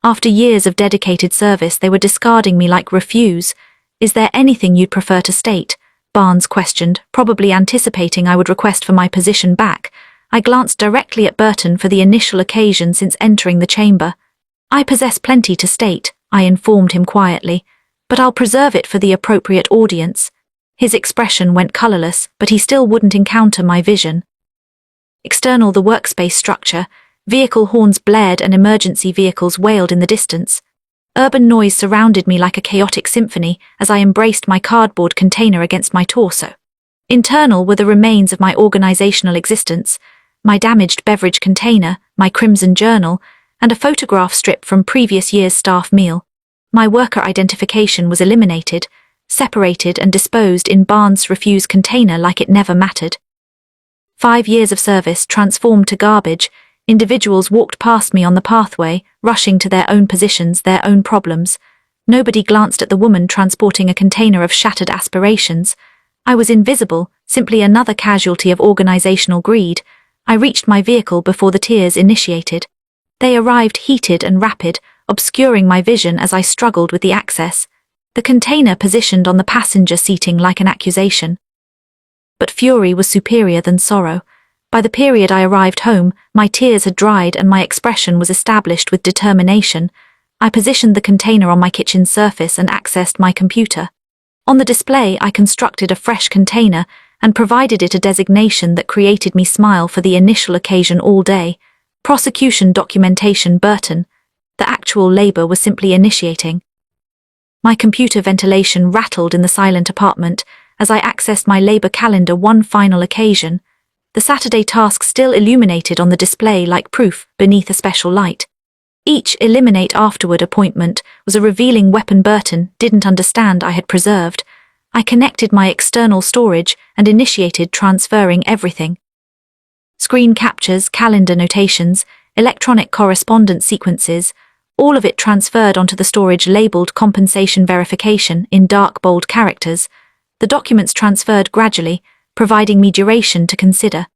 After years of dedicated service, they were discarding me like refuse. "Is there anything you'd prefer to state?" Barnes questioned, probably anticipating I would request for my position back. I glanced directly at Burton for the initial occasion since entering the chamber. "I possess plenty to state," I informed him quietly, "but I'll preserve it for the appropriate audience." His expression went colorless, but he still wouldn't encounter my vision. External, the workspace structure. Vehicle horns blared and emergency vehicles wailed in the distance. Urban noise surrounded me like a chaotic symphony as I embraced my cardboard container against my torso. Internal were the remains of my organizational existence, my damaged beverage container, my crimson journal, and a photograph strip from previous year's staff meal. My worker identification was eliminated, separated and disposed in Barnes' refuse container like it never mattered. 5 years of service transformed to garbage. Individuals walked past me on the pathway, rushing to their own positions, their own problems. Nobody glanced at the woman transporting a container of shattered aspirations. I was invisible, simply another casualty of organizational greed. I reached my vehicle before the tears initiated. They arrived heated and rapid, obscuring my vision as I struggled with the access. The container positioned on the passenger seating like an accusation. But fury was superior than sorrow. By the period I arrived home, my tears had dried and my expression was established with determination. I positioned the container on my kitchen surface and accessed my computer. On the display, I constructed a fresh container and provided it a designation that created me smile for the initial occasion all day. Prosecution documentation Burton. The actual labor was simply initiating. My computer ventilation rattled in the silent apartment as I accessed my labor calendar one final occasion. The Saturday task still illuminated on the display like proof beneath a special light. Each eliminate afterward appointment was a revealing weapon Burton didn't understand I had preserved. I connected my external storage and initiated transferring everything. Screen captures, calendar notations, electronic correspondence sequences, all of it transferred onto the storage labeled compensation verification in dark bold characters. The documents transferred gradually, providing me duration to consider.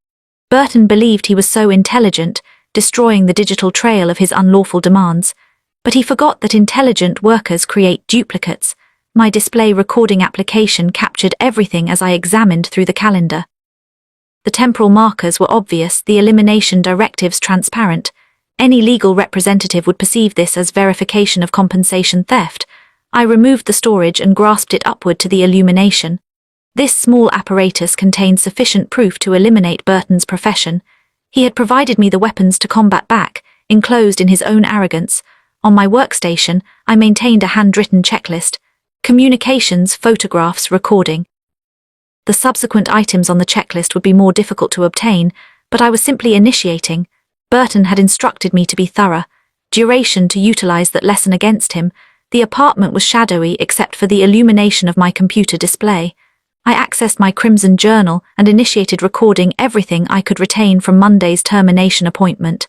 Burton believed he was so intelligent, destroying the digital trail of his unlawful demands, but he forgot that intelligent workers create duplicates. My display recording application captured everything as I examined through the calendar. The temporal markers were obvious, the elimination directives transparent. Any legal representative would perceive this as verification of compensation theft. I removed the storage and grasped it upward to the illumination. This small apparatus contained sufficient proof to eliminate Burton's profession. He had provided me the weapons to combat back, enclosed in his own arrogance. On my workstation, I maintained a handwritten checklist. Communications, photographs, recording. The subsequent items on the checklist would be more difficult to obtain, but I was simply initiating. Burton had instructed me to be thorough. Duration to utilize that lesson against him. The apartment was shadowy except for the illumination of my computer display. I accessed my crimson journal and initiated recording everything I could retain from Monday's termination appointment.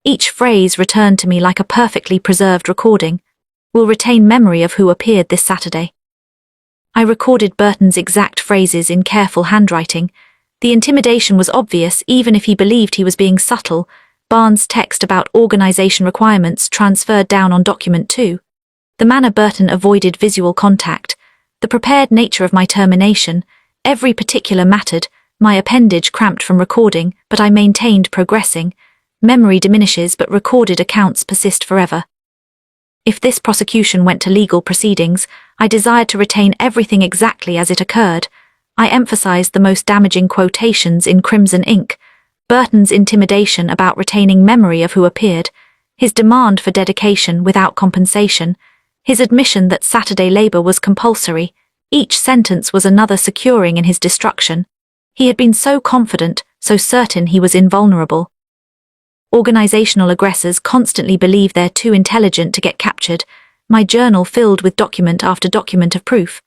Each phrase returned to me like a perfectly preserved recording. Will retain memory of who appeared this Saturday. I recorded Burton's exact phrases in careful handwriting. The intimidation was obvious even if he believed he was being subtle. Barnes' text about organization requirements transferred down on document 2. The manner Burton avoided visual contact. The prepared nature of my termination. Every particular mattered. My appendage cramped from recording, but I maintained progressing. Memory diminishes but recorded accounts persist forever. If this prosecution went to legal proceedings, I desired to retain everything exactly as it occurred. I emphasized the most damaging quotations in crimson ink. Burton's intimidation about retaining memory of who appeared, his demand for dedication without compensation, his admission that Saturday labor was compulsory. Each sentence was another securing in his destruction. He had been so confident, so certain he was invulnerable. Organizational aggressors constantly believe they're too intelligent to get captured. My journal filled with document after document of proof.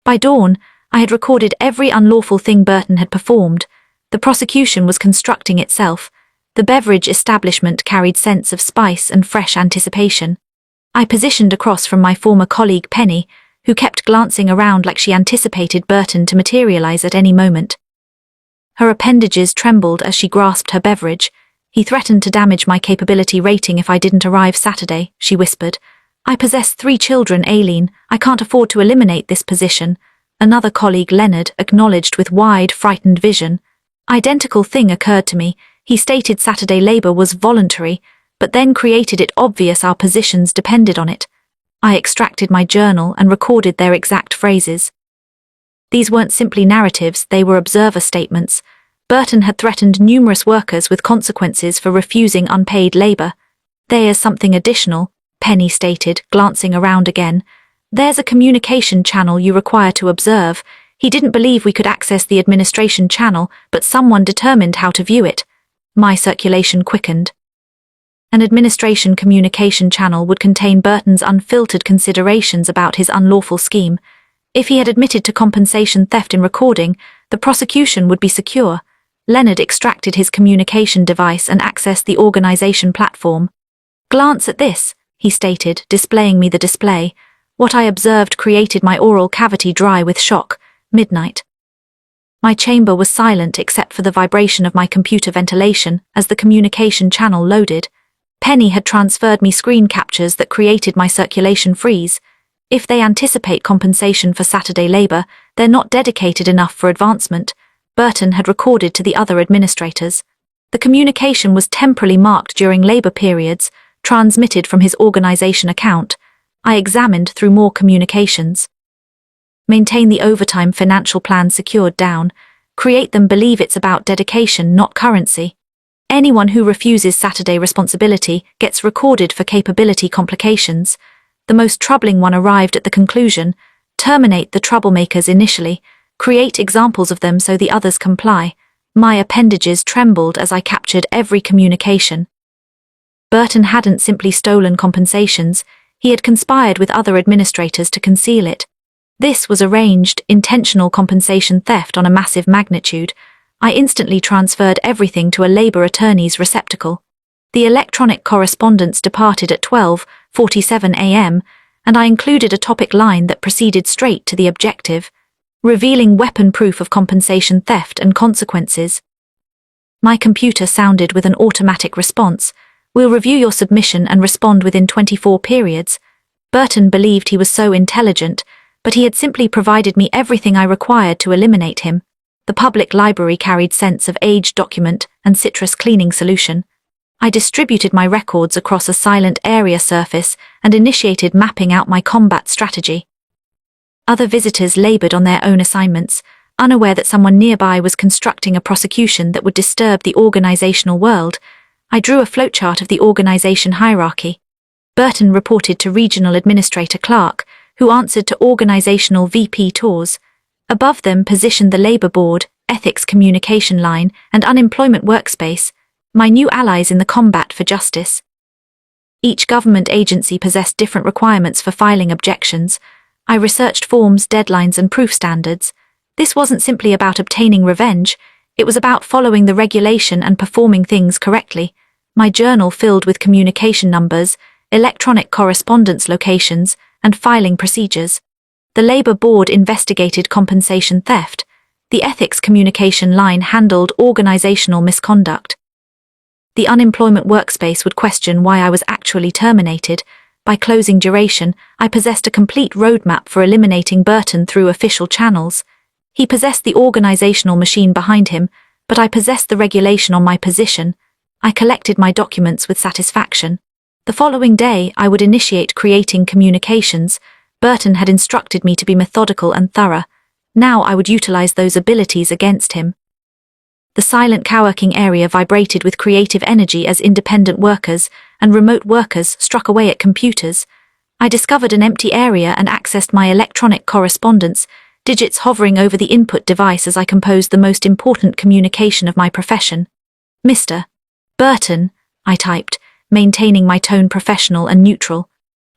By dawn, I had recorded every unlawful thing Burton had performed. The prosecution was constructing itself. The beverage establishment carried scents of spice and fresh anticipation. I positioned across from my former colleague Penny, who kept glancing around like she anticipated Burton to materialize at any moment. Her appendages trembled as she grasped her beverage. He threatened to damage my capability rating if I didn't arrive Saturday, she whispered. I possess 3 children, Aileen. I can't afford to eliminate this position. Another colleague, Leonard, acknowledged with wide, frightened vision. Identical thing occurred to me. He stated Saturday Labour was voluntary, but then created it obvious our positions depended on it. I extracted my journal and recorded their exact phrases. These weren't simply narratives, they were observer statements. Burton had threatened numerous workers with consequences for refusing unpaid labour. There's something additional, Penny stated, glancing around again. There's a communication channel you require to observe. He didn't believe we could access the administration channel, but someone determined how to view it. My circulation quickened. An administration communication channel would contain Burton's unfiltered considerations about his unlawful scheme. If he had admitted to compensation theft in recording, the prosecution would be secure. Leonard extracted his communication device and accessed the organization platform. Glance at this, he stated, displaying me the display. What I observed created my oral cavity dry with shock. Midnight. My chamber was silent except for the vibration of my computer ventilation as the communication channel loaded. Penny had transferred me screen captures that created my circulation freeze. If they anticipate compensation for Saturday labour, they're not dedicated enough for advancement. Burton had recorded to the other administrators. The communication was temporally marked during labour periods, transmitted from his organisation account. I examined through more communications. Maintain the overtime financial plan secured down. Create them believe it's about dedication, not currency. Anyone who refuses Saturday responsibility gets recorded for capability complications. The most troubling one arrived at the conclusion. Terminate the troublemakers initially. Create examples of them so the others comply. My appendages trembled as I captured every communication. Burton hadn't simply stolen compensations, he had conspired with other administrators to conceal it. This was arranged, intentional compensation theft on a massive magnitude. I instantly transferred everything to a labour attorney's receptacle. The electronic correspondence departed at 12:47 a.m., and I included a topic line that proceeded straight to the objective, revealing weapon proof of compensation theft and consequences. My computer sounded with an automatic response. We'll review your submission and respond within 24 periods. Burton believed he was so intelligent, but he had simply provided me everything I required to eliminate him. The public library carried scents of aged document and citrus cleaning solution. I distributed my records across a silent area surface and initiated mapping out my combat strategy. Other visitors labored on their own assignments, unaware that someone nearby was constructing a prosecution that would disturb the organizational world. I drew a flowchart of the organization hierarchy. Burton reported to Regional Administrator Clark, who answered to Organizational VP Tours. Above them positioned the Labour Board, Ethics Communication Line, and Unemployment Workspace, my new allies in the combat for justice. Each government agency possessed different requirements for filing objections. I researched forms, deadlines, and proof standards. This wasn't simply about obtaining revenge, it was about following the regulation and performing things correctly. My journal filled with communication numbers, electronic correspondence locations, and filing procedures. The Labour Board investigated compensation theft. The Ethics Communication Line handled organizational misconduct. The Unemployment Workspace would question why I was actually terminated. By closing duration, I possessed a complete roadmap for eliminating Burton through official channels. He possessed the organizational machine behind him, but I possessed the regulation on my position. I collected my documents with satisfaction. The following day, I would initiate creating communications. Burton had instructed me to be methodical and thorough. Now I would utilize those abilities against him. The silent coworking area vibrated with creative energy as independent workers and remote workers struck away at computers. I discovered an empty area and accessed my electronic correspondence, digits hovering over the input device as I composed the most important communication of my profession. Mr. Burton, I typed, maintaining my tone professional and neutral.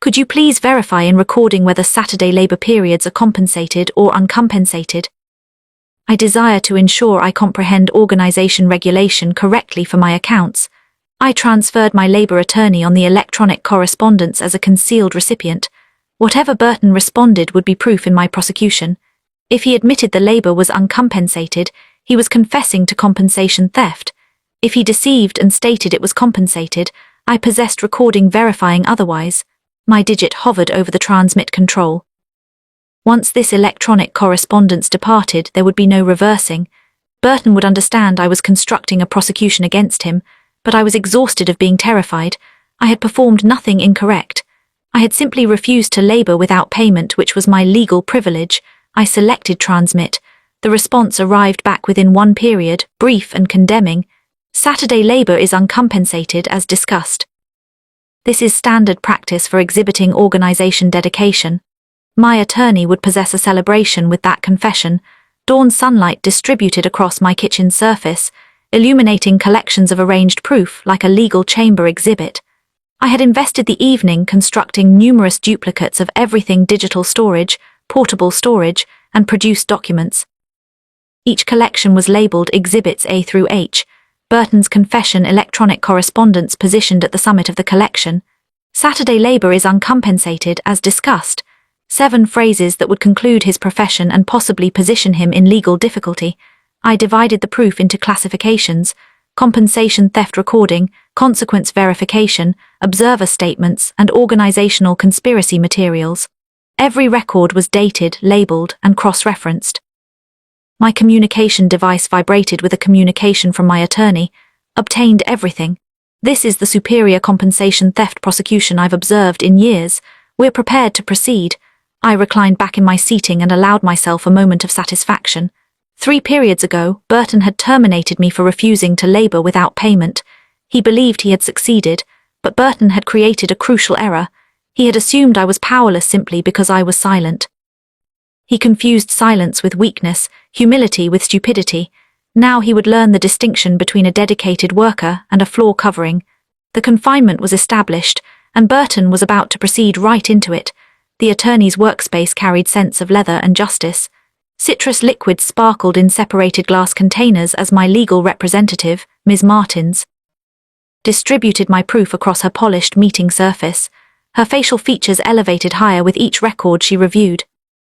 Could you please verify in recording whether Saturday labour periods are compensated or uncompensated? I desire to ensure I comprehend organisation regulation correctly for my accounts. I transferred my labour attorney on the electronic correspondence as a concealed recipient. Whatever Burton responded would be proof in my prosecution. If he admitted the labour was uncompensated, he was confessing to compensation theft. If he deceived and stated it was compensated, I possessed recording verifying otherwise. My digit hovered over the transmit control. Once this electronic correspondence departed, there would be no reversing. Burton would understand I was constructing a prosecution against him, but I was exhausted of being terrified. I had performed nothing incorrect. I had simply refused to labor without payment, which was my legal privilege. I selected transmit. The response arrived back within one period, brief and condemning. Saturday labor is uncompensated as discussed. This is standard practice for exhibiting organization dedication. My attorney would possess a celebration with that confession. Dawn sunlight distributed across my kitchen surface, illuminating collections of arranged proof like a legal chamber exhibit. I had invested the evening constructing numerous duplicates of everything: digital storage, portable storage, and produced documents. Each collection was labeled Exhibits A through H. Burton's confession, electronic correspondence positioned at the summit of the collection. Saturday labor is uncompensated as discussed. 7 phrases that would conclude his profession and possibly position him in legal difficulty. I divided the proof into classifications: compensation theft recording, consequence verification, observer statements, and organizational conspiracy materials. Every record was dated, labeled, and cross-referenced. My communication device vibrated with a communication from my attorney. Obtained everything. This is the superior compensation theft prosecution I've observed in years. We're prepared to proceed. I reclined back in my seating and allowed myself a moment of satisfaction. 3 periods ago, Burton had terminated me for refusing to labor without payment. He believed he had succeeded, but Burton had created a crucial error. He had assumed I was powerless simply because I was silent. He confused silence with weakness, humility with stupidity. Now he would learn the distinction between a dedicated worker and a floor covering. The confinement was established, and Burton was about to proceed right into it. The attorney's workspace carried scents of leather and justice. Citrus liquids sparkled in separated glass containers as my legal representative, Ms. Martins, distributed my proof across her polished meeting surface. Her facial features elevated higher with each record she reviewed.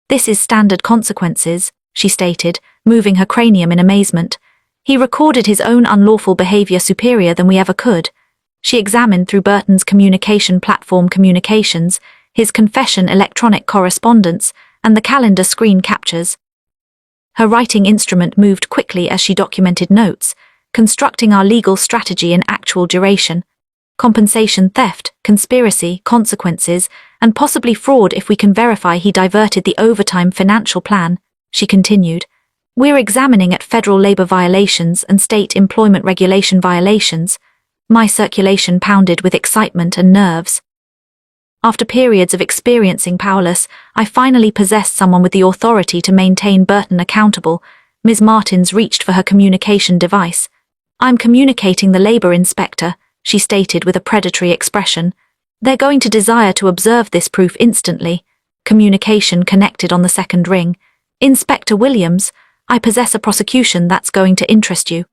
"This is standard consequences," she stated, moving her cranium in amazement. He recorded his own unlawful behavior superior than we ever could. She examined through Burton's communication platform communications, his confession electronic correspondence, and the calendar screen captures. Her writing instrument moved quickly as she documented notes, constructing our legal strategy in actual duration. Compensation theft, conspiracy, consequences, and possibly fraud if we can verify he diverted the overtime financial plan, she continued. We're examining at federal labor violations and state employment regulation violations. My circulation pounded with excitement and nerves. After periods of experiencing powerless, I finally possessed someone with the authority to maintain Burton accountable. Ms. Martins reached for her communication device. "I'm communicating the labor inspector," she stated with a predatory expression. "They're going to desire to observe this proof instantly." Communication connected on the second ring. "Inspector Williams, I possess a prosecution that's going to interest you."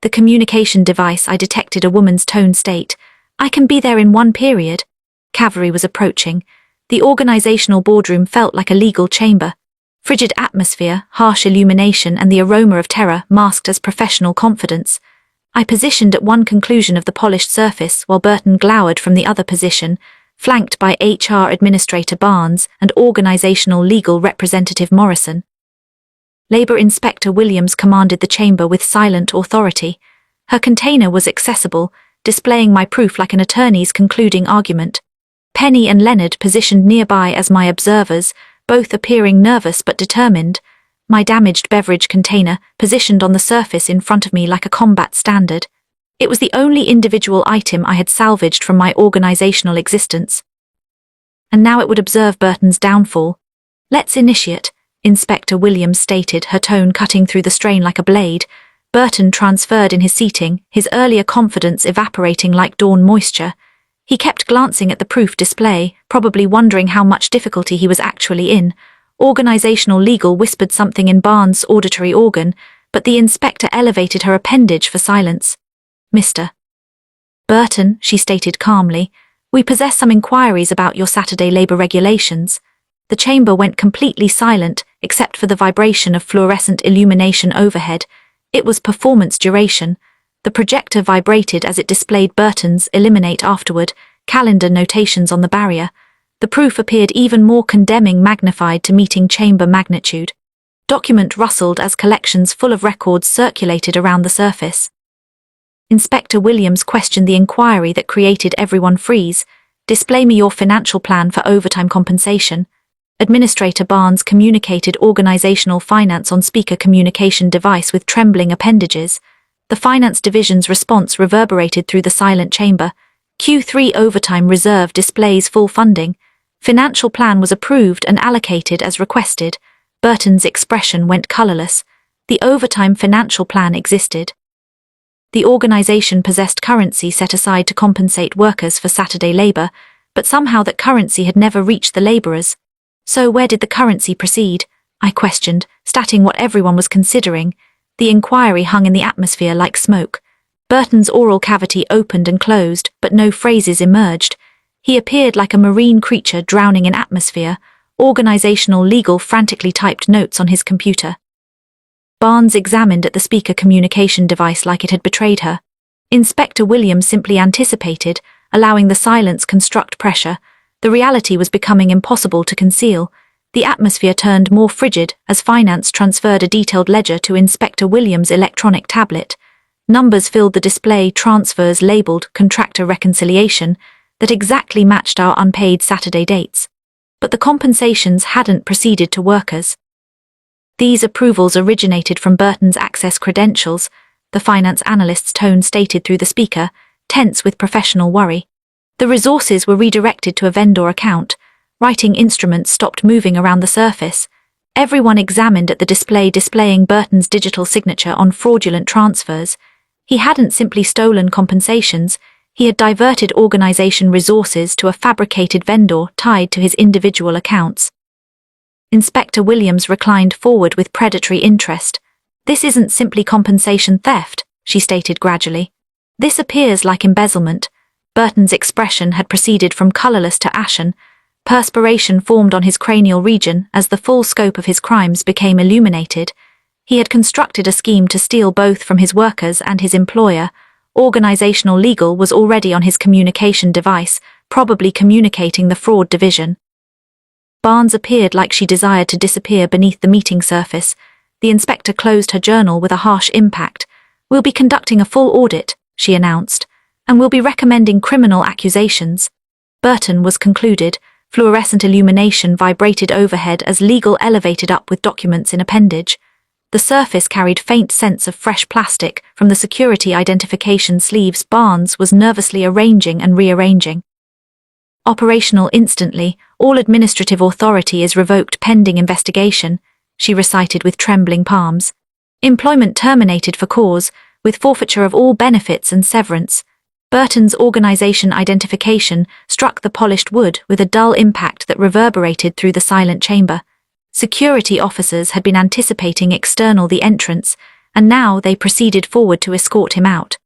The communication device, I detected a woman's tone state. "I can be there in 1 period." Cavalry was approaching. The organizational boardroom felt like a legal chamber. Frigid atmosphere, harsh illumination, and the aroma of terror masked as professional confidence. I positioned at one conclusion of the polished surface while Burton glowered from the other position, flanked by HR Administrator Barnes and Organizational Legal Representative Morrison. Labor Inspector Williams commanded the chamber with silent authority. Her container was accessible, displaying my proof like an attorney's concluding argument. Penny and Leonard positioned nearby as my observers, both appearing nervous but determined. My damaged beverage container, positioned on the surface in front of me like a combat standard. It was the only individual item I had salvaged from my organizational existence. And now it would observe Burton's downfall. "Let's initiate," Inspector Williams stated, her tone cutting through the strain like a blade. Burton transferred in his seating, his earlier confidence evaporating like dawn moisture. He kept glancing at the proof display, probably wondering how much difficulty he was actually in. Organizational Legal whispered something in Barnes' auditory organ, but the inspector elevated her appendage for silence. "Mr. Burton," she stated calmly, "we possess some inquiries about your Saturday labor regulations." The chamber went completely silent, except for the vibration of fluorescent illumination overhead. It was performance duration. The projector vibrated as it displayed Burton's "eliminate afterward" calendar notations on the barrier. The proof appeared even more condemning, magnified to meeting chamber magnitude. Document rustled as collections full of records circulated around the surface. Inspector Williams questioned the inquiry that created everyone freeze. "Display me your financial plan for overtime compensation." Administrator Barnes communicated organizational finance on speaker communication device with trembling appendages. The finance division's response reverberated through the silent chamber. Q3 overtime reserve displays full funding. Financial plan was approved and allocated as requested. Burton's expression went colorless. The overtime financial plan existed. The organization possessed currency set aside to compensate workers for Saturday labor, but somehow that currency had never reached the laborers. So where did the currency proceed? I questioned, stating what everyone was considering. The inquiry hung in the atmosphere like smoke. Burton's oral cavity opened and closed, but no phrases emerged. He appeared like a marine creature drowning in atmosphere. Organizational legal frantically typed notes on his computer. Barnes examined at the speaker communication device like it had betrayed her. Inspector Williams simply anticipated, allowing the silence construct pressure. The reality was becoming impossible to conceal. The atmosphere turned more frigid as finance transferred a detailed ledger to Inspector Williams' electronic tablet. Numbers filled the display, transfers labeled contractor reconciliation, that exactly matched our unpaid Saturday dates. But the compensations hadn't proceeded to workers. These approvals originated from Burton's access credentials, the finance analyst's tone stated through the speaker, tense with professional worry. The resources were redirected to a vendor account. Writing instruments stopped moving around the surface. Everyone examined at the display displaying Burton's digital signature on fraudulent transfers. He hadn't simply stolen compensations, he had diverted organization resources to a fabricated vendor tied to his individual accounts. Inspector Williams reclined forward with predatory interest. "This isn't simply compensation theft," she stated gradually. "This appears like embezzlement." Burton's expression had proceeded from colorless to ashen. Perspiration formed on his cranial region as the full scope of his crimes became illuminated. He had constructed a scheme to steal both from his workers and his employer. Organizational legal was already on his communication device, probably communicating the fraud division. Barnes appeared like she desired to disappear beneath the meeting surface. The inspector closed her journal with a harsh impact. "We'll be conducting a full audit," she announced, "and we'll be recommending criminal accusations." Burton was concluded. Fluorescent illumination vibrated overhead as legal elevated up with documents in appendage. The surface carried faint scents of fresh plastic from the security identification sleeves Barnes was nervously arranging and rearranging. "Operational instantly, all administrative authority is revoked pending investigation," she recited with trembling palms. "Employment terminated for cause, with forfeiture of all benefits and severance." Burton's organization identification struck the polished wood with a dull impact that reverberated through the silent chamber. Security officers had been anticipating external the entrance, and now they proceeded forward to escort him out.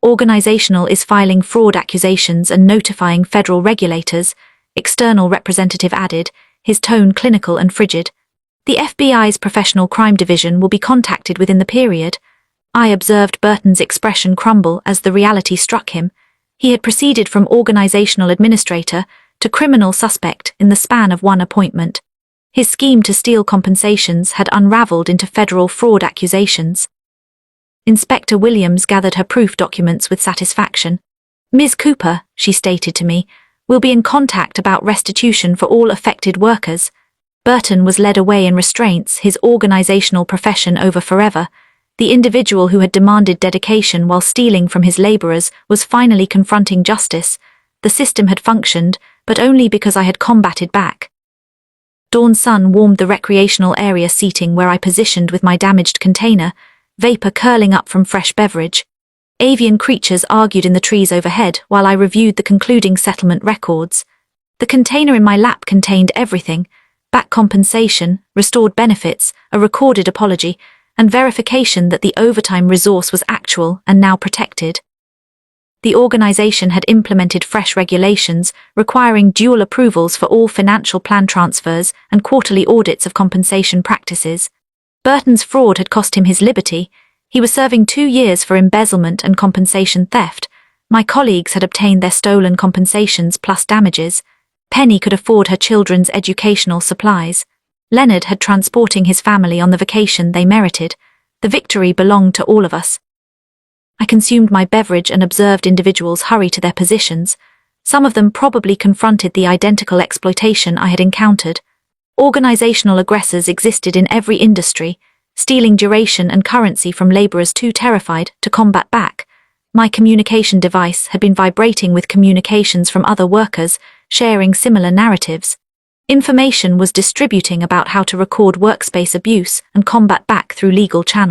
"Organizational is filing fraud accusations and notifying federal regulators," external representative added, his tone clinical and frigid. "The FBI's Professional Crime Division will be contacted within the period." I observed Burton's expression crumble as the reality struck him. He had proceeded from organizational administrator to criminal suspect in the span of one appointment. His scheme to steal compensations had unraveled into federal fraud accusations. Inspector Williams gathered her proof documents with satisfaction. "Ms. Cooper," she stated to me, "will be in contact about restitution for all affected workers." Burton was led away in restraints, his organizational profession over forever. The individual who had demanded dedication while stealing from his laborers was finally confronting justice. The system had functioned, but only because I had combated back. Dawn sun warmed the recreational area seating where I positioned with my damaged container, vapor curling up from fresh beverage. Avian creatures argued in the trees overhead while I reviewed the concluding settlement records. The container in my lap contained everything: back compensation, restored benefits, a recorded apology, and verification that the overtime resource was actual and now protected. The organization had implemented fresh regulations requiring dual approvals for all financial plan transfers and quarterly audits of compensation practices. Burton's fraud had cost him his liberty. He was serving 2 years for embezzlement and compensation theft. My colleagues had obtained their stolen compensations plus damages. Penny could afford her children's educational supplies. Leonard had transporting his family on the vacation they merited. The victory belonged to all of us. I consumed my beverage and observed individuals hurry to their positions. Some of them probably confronted the identical exploitation I had encountered. Organizational aggressors existed in every industry, stealing duration and currency from laborers too terrified to combat back. My communication device had been vibrating with communications from other workers, sharing similar narratives. Information was distributing about how to record workspace abuse and combat back through legal channels.